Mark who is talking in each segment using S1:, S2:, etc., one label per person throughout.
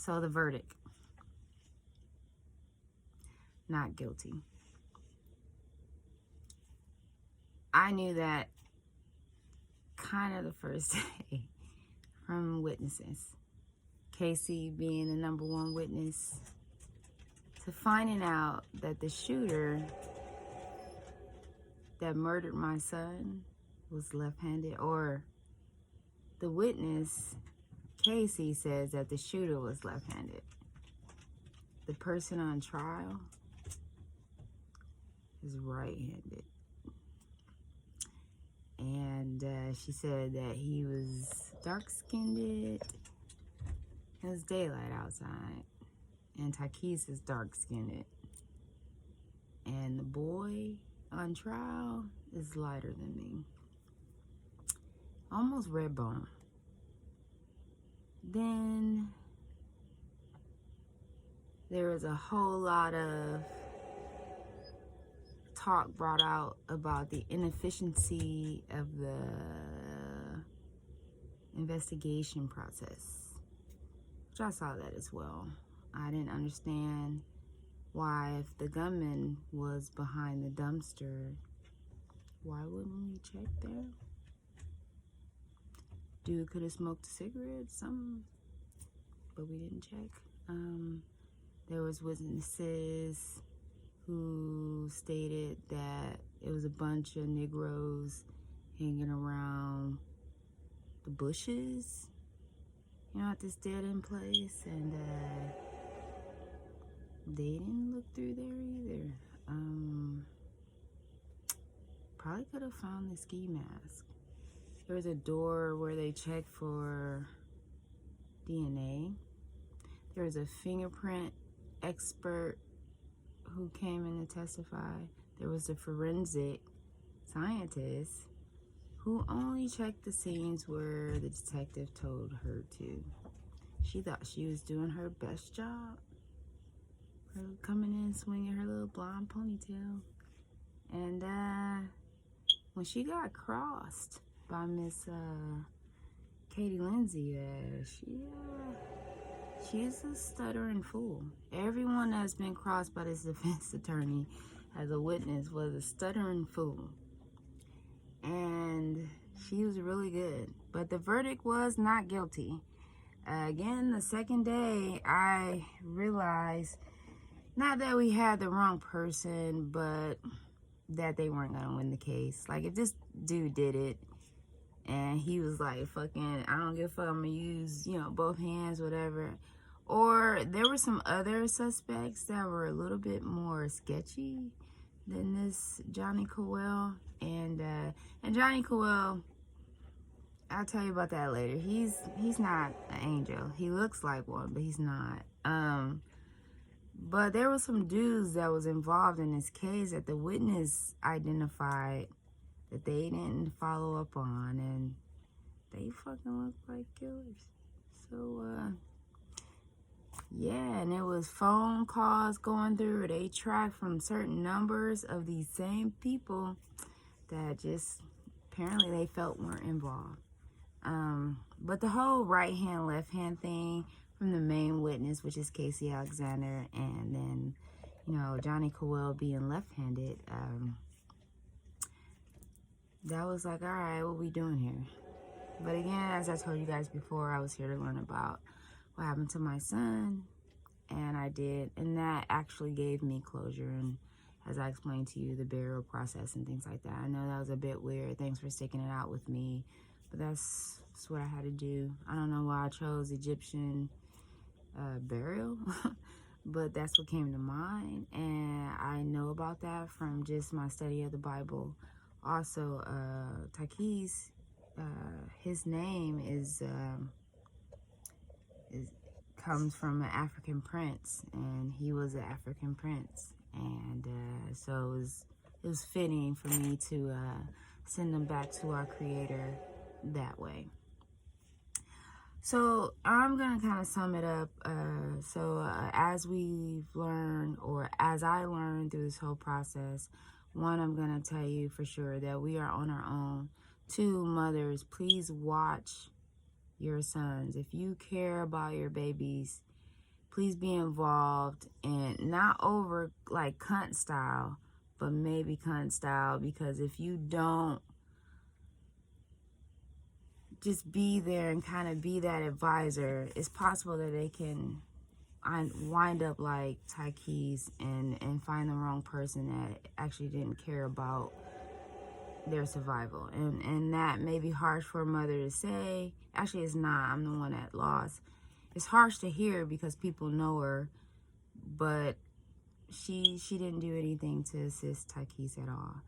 S1: So the verdict, not guilty. I knew that kind of the first day from witnesses. Casey being the number one witness to finding out that the shooter that murdered my son was left-handed, or the witness, Casey, says that the shooter was left-handed. The person on trial is right-handed. And she said that he was dark-skinned. It was daylight outside. And Takis is dark-skinned. And the boy on trial is lighter than me. Almost red bone. Then there was a whole lot of talk brought out about the inefficiency of the investigation process, which I saw that as well. I didn't understand why, if the gunman was behind the dumpster, why wouldn't we check there? Dude could have smoked a cigarette, something, but we didn't check. There was witnesses who stated that it was a bunch of Negroes hanging around the bushes, at this dead-end place, and they didn't look through there either. Probably could have found the ski mask. There was a door where they checked for DNA. There was a fingerprint expert who came in to testify. There was a forensic scientist who only checked the scenes where the detective told her to. She thought she was doing her best job. Her coming in swinging her little blonde ponytail. And when she got crossed by Miss Katie Lindsay, she's a stuttering fool. Everyone that's been crossed by this defense attorney as a witness was a stuttering fool. And she was really good. But the verdict was not guilty. Again, the second day, I realized not that we had the wrong person, but that they weren't going to win the case. Like, if this dude did it, and he was like, fucking, I don't give a fuck, I'm going to use, both hands, whatever. Or there were some other suspects that were a little bit more sketchy than this Johnny Coel. And Johnny Coel, I'll tell you about that later. He's not an angel. He looks like one, but he's not. But there were some dudes that was involved in this case that the witness identified that they didn't follow up on, and they fucking look like killers. So, yeah, and it was phone calls going through. They tracked from certain numbers of these same people that just apparently they felt weren't involved. But the whole right hand, left hand thing from the main witness, which is Casey Alexander, and then, Johnny Coel being left-handed, that was like, all right, what we doing here? But again, as I told you guys before, I was here to learn about what happened to my son, and I did, and that actually gave me closure, and as I explained to you, the burial process and things like that. I know that was a bit weird. Thanks for sticking it out with me, but that's what I had to do. I don't know why I chose Egyptian burial, but that's what came to mind, and I know about that from just my study of the Bible. Also, Takis, his name comes from an African prince, and he was an African prince, and so it was fitting for me to send them back to our Creator that way. So I'm gonna kind of sum it up. As we've learned, or as I learned through this whole process, one, I'm gonna tell you for sure that we are on our own. Two, mothers, please watch your sons. If you care about your babies, please be involved, and not over like cunt style, but maybe cunt style, because if you don't just be there and kind of be that advisor, it's possible that they can wind up like Tykees and find the wrong person that actually didn't care about their survival. And that may be harsh for a mother to say. Actually, it's not. I'm the one that lost. It's harsh to hear because people know her, but she didn't do anything to assist Tykees at all.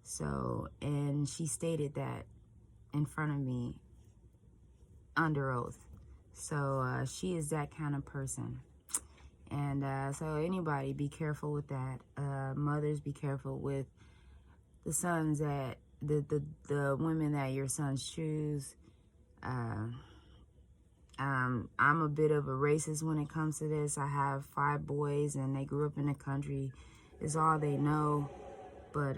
S1: So, and she stated that in front of me under oath. So she is that kind of person. And so anybody, be careful with that. Mothers, be careful with the sons that the women that your sons choose. I'm a bit of a racist when it comes to this. I have 5 boys and they grew up in the country. It's all they know. But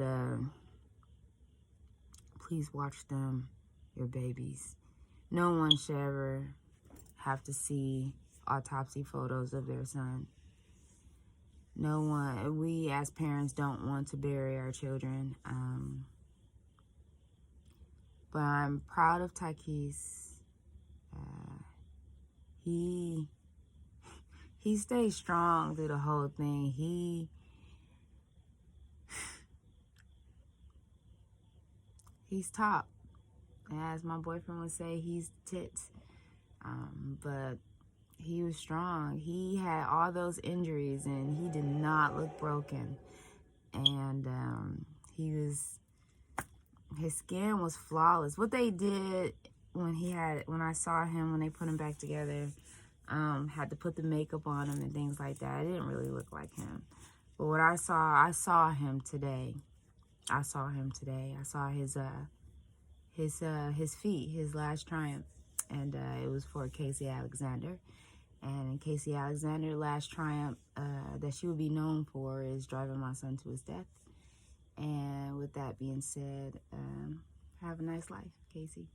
S1: please watch them, your babies. No one should ever have to see autopsy photos of their son. No one, we as parents don't want to bury our children. But I'm proud of Tykees. He stayed strong through the whole thing. He's top. As my boyfriend would say, he's tits. But he was strong. He had all those injuries and he did not look broken. And his skin was flawless. What they did when I saw him, when they put him back together, had to put the makeup on him and things like that. It didn't really look like him. But what I saw him today. I saw his feet, his last triumph. And it was for Casey Alexander. And Casey Alexander's last triumph that she would be known for is driving my son to his death. And with that being said, have a nice life, Casey.